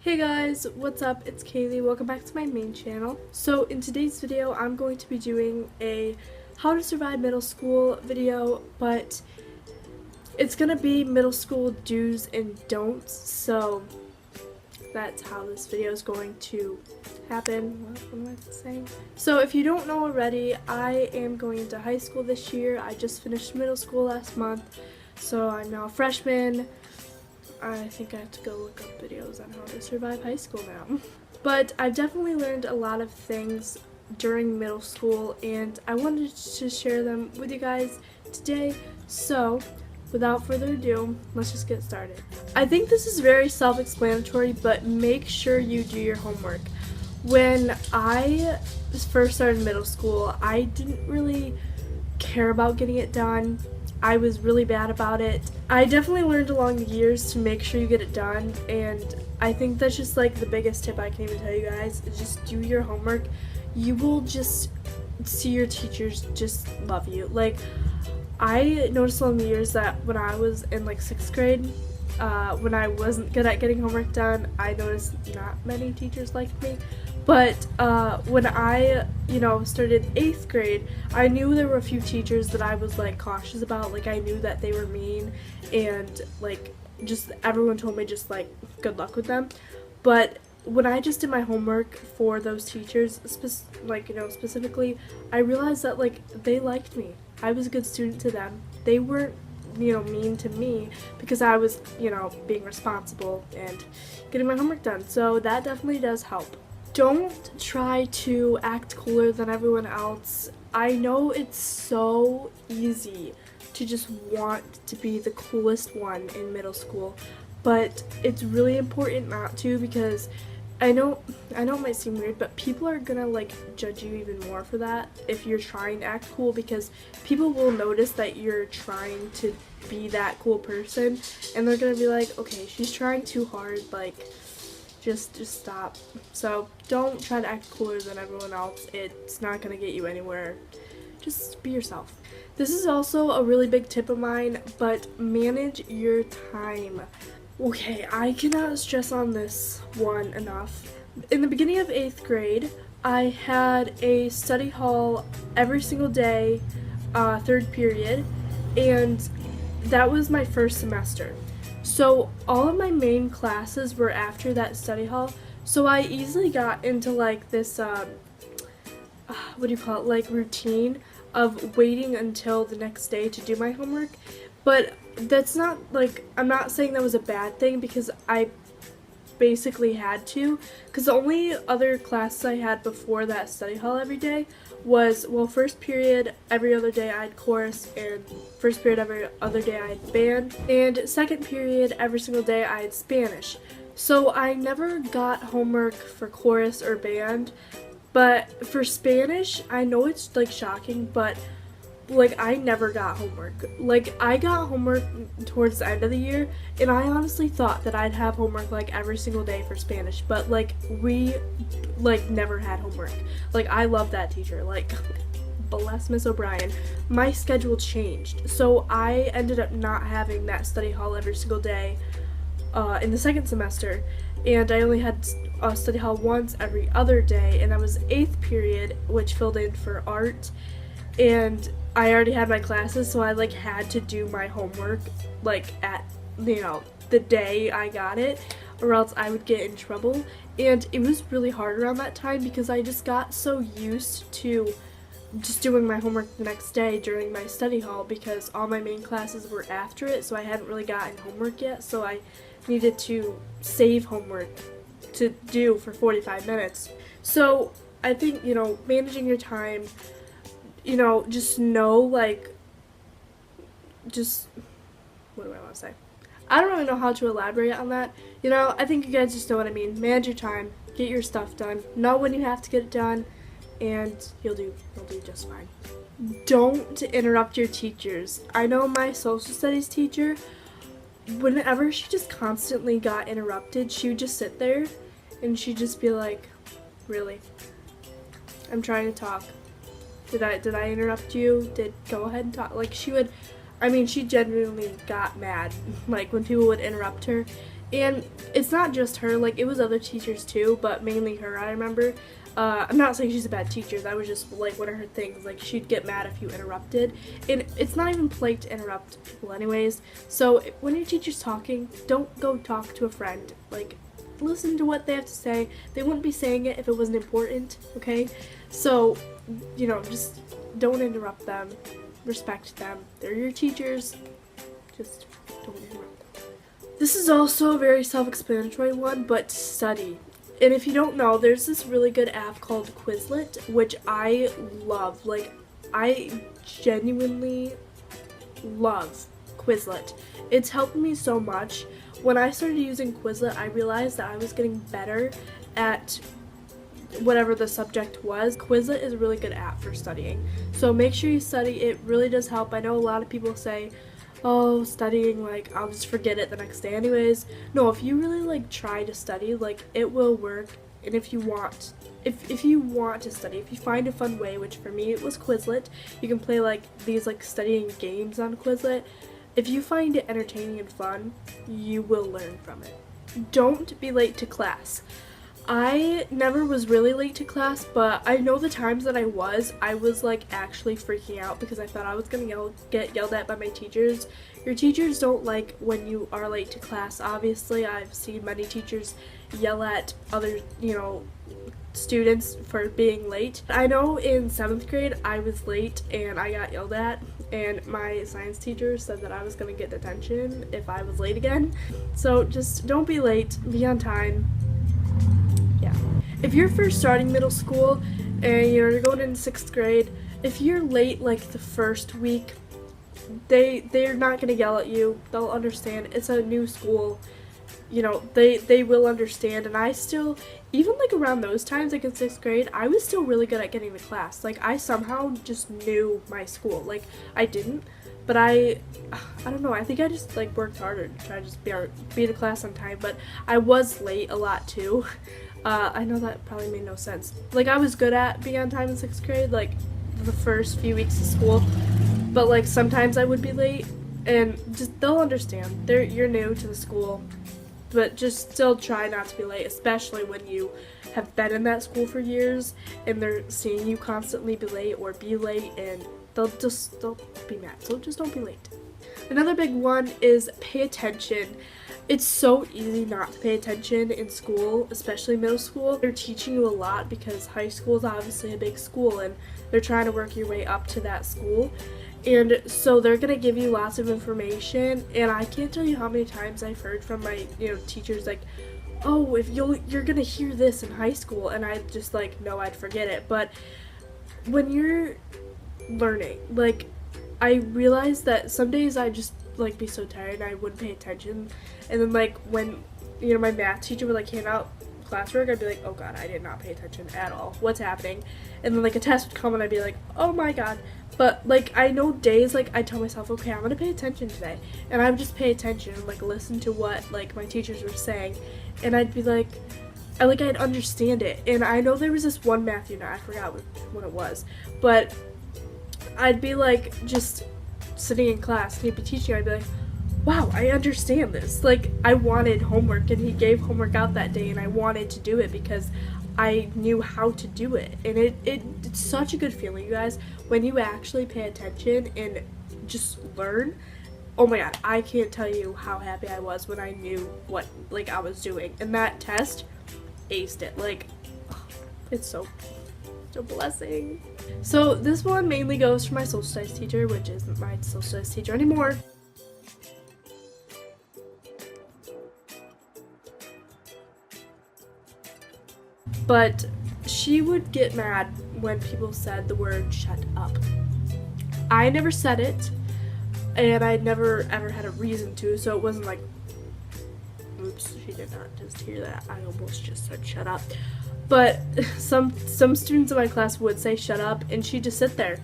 Hey guys, what's up? It's Kaylee. Welcome back to my main channel. So in today's video, I'm going to be doing a how to survive middle school video, but it's gonna be middle school do's and don'ts. So that's how this video is going to happen. What am I saying? So if you don't know already, I am going into high school this year. I just finished middle school last month, so I'm now a freshman. I think I have to go look up videos on how to survive high school now. But I've definitely learned a lot of things during middle school, and I wanted to share them with you guys today. So without further ado, let's just get started. I think this is very self-explanatory, but make sure you do your homework. When I first started middle school, I didn't really care about getting it done. I was really bad about it. I definitely learned along the years to make sure you get it done, and I think that's just like the biggest tip I can even tell you guys is just do your homework. You will just see your teachers just love you. Like, I noticed along the years that when I was in like 6th grade, when I wasn't good at getting homework done, I noticed not many teachers liked me. But when I, started 8th grade, I knew there were a few teachers that I was like cautious about. Like, I knew that they were mean, and like just everyone told me just like good luck with them. But when I just did my homework for those teachers, specifically, I realized that like they liked me. I was a good student to them. They weren't mean to me because I was being responsible and getting my homework done. So that definitely does help. Don't try to act cooler than everyone else. I know it's so easy to just want to be the coolest one in middle school, but it's really important not to, because I know it might seem weird, but people are gonna like judge you even more for that if you're trying to act cool, because people will notice that you're trying to be that cool person, and they're gonna be like, okay, she's trying too hard, like just stop. So don't try to act cooler than everyone else. It's not gonna get you anywhere. Just be yourself. This is also a really big tip of mine, but manage your time. Okay, I cannot stress on this one enough. In the beginning of 8th grade, I had a study hall every single day, 3rd period, and that was my first semester. So all of my main classes were after that study hall, so I easily got into like this, like routine of waiting until the next day to do my homework. But that's not like, I'm not saying that was a bad thing, because I basically had to, because the only other classes I had before that study hall every day was, well, first period every other day I had chorus, and first period every other day I had band, and second period every single day I had Spanish. So I never got homework for chorus or band, but for Spanish, I know it's like shocking, but like I never got homework. Like, I got homework towards the end of the year, and I honestly thought that I'd have homework like every single day for Spanish, but like we like never had homework. Like, I love that teacher, like bless Miss O'Brien. My schedule changed, so I ended up not having that study hall every single day in the second semester, and I only had a study hall once every other day, and that was 8th period, which filled in for art. And I already had my classes, so I like had to do my homework like at the day I got it, or else I would get in trouble. And it was really hard around that time, because I just got so used to just doing my homework the next day during my study hall, because all my main classes were after it, so I hadn't really gotten homework yet, so I needed to save homework to do for 45 minutes. So I think, managing your time, just know, like, just, what do I want to say? I don't really know how to elaborate on that. I think you guys just know what I mean. Manage your time, get your stuff done, know when you have to get it done, and you'll do just fine. Don't interrupt your teachers. I know my social studies teacher, whenever she just constantly got interrupted, she would just sit there, and she'd just be like, really? I'm trying to talk. Did I interrupt you? Go ahead and talk. Like, she genuinely got mad, like, when people would interrupt her. And it's not just her, like it was other teachers too, but mainly her, I remember. I'm not saying she's a bad teacher, that was just like one of her things, like she'd get mad if you interrupted, and it's not even polite to interrupt people anyways. So when your teacher's talking, don't go talk to a friend, like listen to what they have to say. They wouldn't be saying it if it wasn't important, okay? So, you know, just don't interrupt them, respect them, they're your teachers, just don't interrupt them. This is also a very self-explanatory one, but study. And if you don't know, there's this really good app called Quizlet, which I love. Like, I genuinely love Quizlet. It's helped me so much. When I started using Quizlet, I realized that I was getting better at whatever the subject was. Quizlet is a really good app for studying. So make sure you study. It really does help. I know a lot of people say, oh, studying, like, I'll just forget it the next day anyways. No, if you really, like, try to study, like, it will work. And if you want, if you want to study, if you find a fun way, which for me it was Quizlet, you can play, like, these, like, studying games on Quizlet. If you find it entertaining and fun, you will learn from it. Don't be late to class. I never was really late to class, but I know the times that I was like actually freaking out because I thought I was gonna get yelled at by my teachers. Your teachers don't like when you are late to class. Obviously, I've seen many teachers yell at other, students for being late. I know in 7th grade I was late and I got yelled at, and my science teacher said that I was gonna get detention if I was late again. So just don't be late, be on time. Yeah. If you're first starting middle school and you're going into 6th grade, if you're late like the first week, they're not gonna yell at you. They'll understand. It's a new school. They will understand. And I still, even like around those times, like in 6th grade, I was still really good at getting to class. Like I somehow just knew my school. Like I didn't, but I don't know, I think I just like worked harder to try to just be to class on time, but I was late a lot too. I know that probably made no sense. Like I was good at being on time in 6th grade, like the first few weeks of school, but like sometimes I would be late, and just they'll understand. You're new to the school, but just still try not to be late, especially when you have been in that school for years and they're seeing you constantly be late, and they'll be mad. So just don't be late. Another big one is pay attention. It's so easy not to pay attention in school, especially middle school. They're teaching you a lot because high school is obviously a big school and they're trying to work your way up to that school. And so they're going to give you lots of information, and I can't tell you how many times I've heard from my, teachers like, oh, if you're going to hear this in high school, and I just like, no, I'd forget it. But when you're learning, like, I realized that some days I just like be so tired and I wouldn't pay attention, and then like when my math teacher would like hand out classwork, I'd be like, oh god, I did not pay attention at all, what's happening? And then like a test would come and I'd be like, oh my god. But like I know days like I tell myself, okay, I'm gonna pay attention today, and I would just pay attention and like listen to what like my teachers were saying, and I'd be like, I'd understand it. And I know there was this one math unit, I forgot what it was, but I'd be like just sitting in class and he'd be teaching, I'd be like, wow, I understand this. Like I wanted homework and he gave homework out that day and I wanted to do it because I knew how to do it. And it's such a good feeling, you guys, when you actually pay attention and just learn. Oh my god, I can't tell you how happy I was when I knew what like I was doing. And that test, aced it. Like, oh, it's so a blessing. So this one mainly goes for my social studies teacher, which isn't my social studies teacher anymore. But she would get mad when people said the word shut up. I never said it, and I never ever had a reason to, so it wasn't like, oops, she did not just hear that. I almost just said shut up. But some students in my class would say shut up, and she'd just sit there.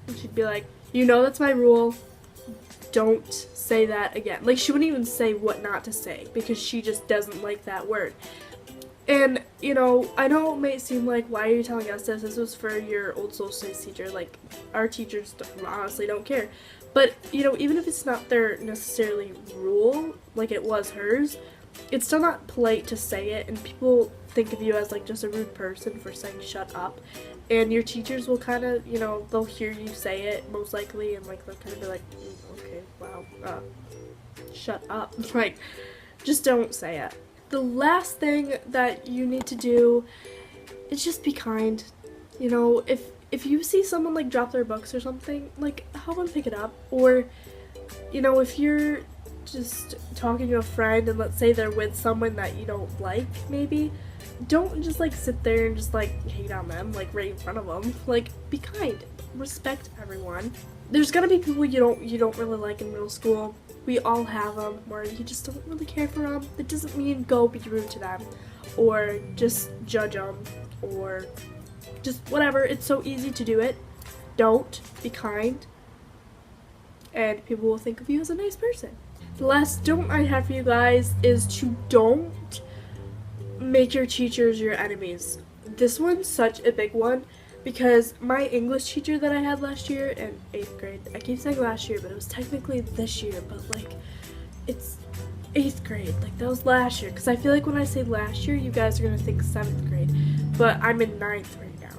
And she'd be like, that's my rule. Don't say that again. Like, she wouldn't even say what not to say because she just doesn't like that word. And, I know it may seem like, why are you telling us this? This was for your old social studies teacher. Like, our teachers honestly don't care. But, even if it's not their necessarily rule, like it was hers, it's still not polite to say it, and people think of you as like just a rude person for saying shut up. And your teachers will kind of, you know, they'll hear you say it most likely, and like they'll kind of be like, okay, wow, shut up. Like, just don't say it. The last thing that you need to do is just be kind. You know, if you see someone like drop their books or something, like help them pick it up. Or, you know, if you're just talking to a friend and let's say they're with someone that you don't like, maybe don't just like sit there and just like hate on them like right in front of them. Like, be kind, respect everyone. There's gonna be people you don't really like in middle school. We all have them where you just don't really care for them. That doesn't mean go be rude to them or just judge them or just whatever. It's so easy to do it. Don't. Be kind, and people will think of you as a nice person. The last don't I have for you guys is to don't make your teachers your enemies. This one's such a big one because my English teacher that I had last year in 8th grade, I keep saying last year, but it was technically this year, but like it's 8th grade, like that was last year, because I feel like when I say last year, you guys are going to think 7th grade, but I'm in 9th right now.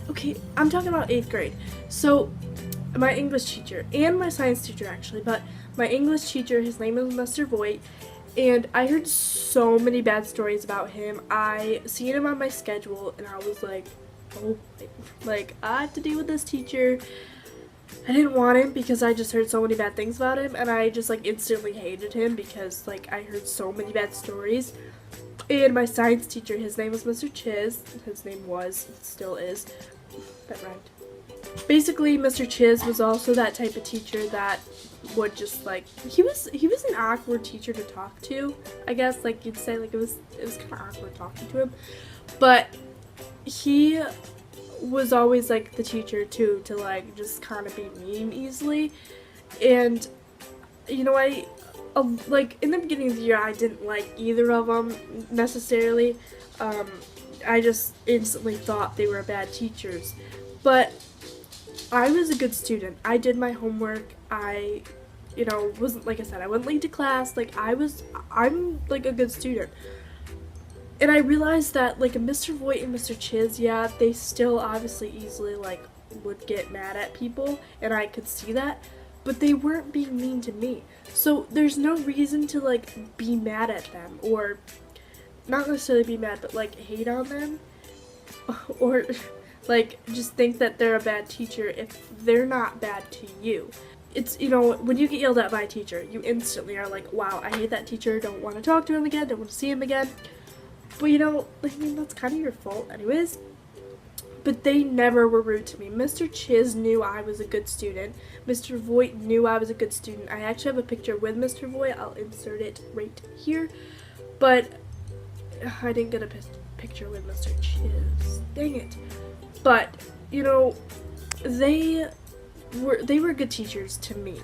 Okay, I'm talking about 8th grade. So my English teacher and my science teacher actually, but my English teacher, his name is Mr. Voigt, and I heard so many bad stories about him. I seen him on my schedule and I was like, oh, like I have to deal with this teacher. I didn't want him because I just heard so many bad things about him, and I just like instantly hated him because like I heard so many bad stories. And my science teacher, his name was Mr. Chiz. His name was, still is, that rhymed. Basically, Mr. Chiz was also that type of teacher that would just like, he was an awkward teacher to talk to, I guess, like you'd say, like it was kind of awkward talking to him, but he was always like the teacher too to like just kind of be mean easily. And you know, like in the beginning of the year I didn't like either of them necessarily. I just instantly thought they were bad teachers, but I was a good student. I did my homework. I, you know, wasn't, like I said, I went late to class. Like I'm like a good student. And I realized that like Mr. Voigt and Mr. Chiz, yeah, they still obviously easily like would get mad at people, and I could see that, but they weren't being mean to me. So there's no reason to like be mad at them, or not necessarily be mad, but like hate on them, or like just think that they're a bad teacher if they're not bad to you. It's, you know, when you get yelled at by a teacher, you instantly are like, wow, I hate that teacher, don't want to talk to him again, don't want to see him again. But you know, I mean, that's kind of your fault anyways. But they never were rude to me. Mr. Chiz knew I was a good student. Mr. Voigt knew I was a good student. I actually have a picture with Mr. Voigt. I'll insert it right here. But I didn't get a picture with Mr. Chiz. Dang it. But, you know, they were good teachers to me.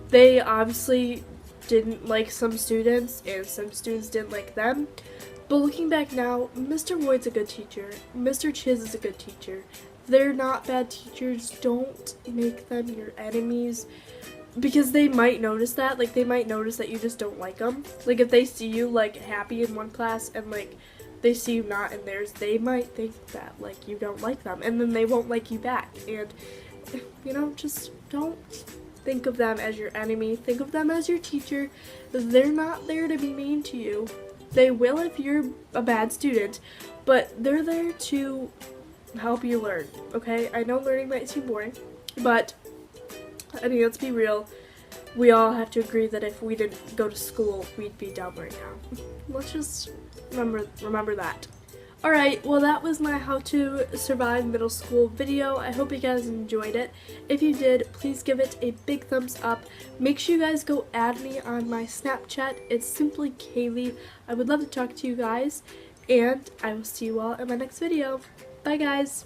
They obviously didn't like some students, and some students didn't like them. But looking back now, Mr. Voigt's a good teacher. Mr. Chiz is a good teacher. They're not bad teachers. Don't make them your enemies, because they might notice that. Like, they might notice that you just don't like them. Like, if they see you, like, happy in one class and, like, they see you not in theirs, they might think that, like, you don't like them. And then they won't like you back. And, you know, just don't think of them as your enemy. Think of them as your teacher. They're not there to be mean to you. They will if you're a bad student, but they're there to help you learn, okay? I know learning might seem boring, but I mean, let's be real. We all have to agree that if we didn't go to school, we'd be dumb right now. Let's just remember that. Alright, well that was my how to survive middle school video. I hope you guys enjoyed it. If you did, please give it a big thumbs up. Make sure you guys go add me on my Snapchat. It's simply Kailee. I would love to talk to you guys, and I will see you all in my next video. Bye guys!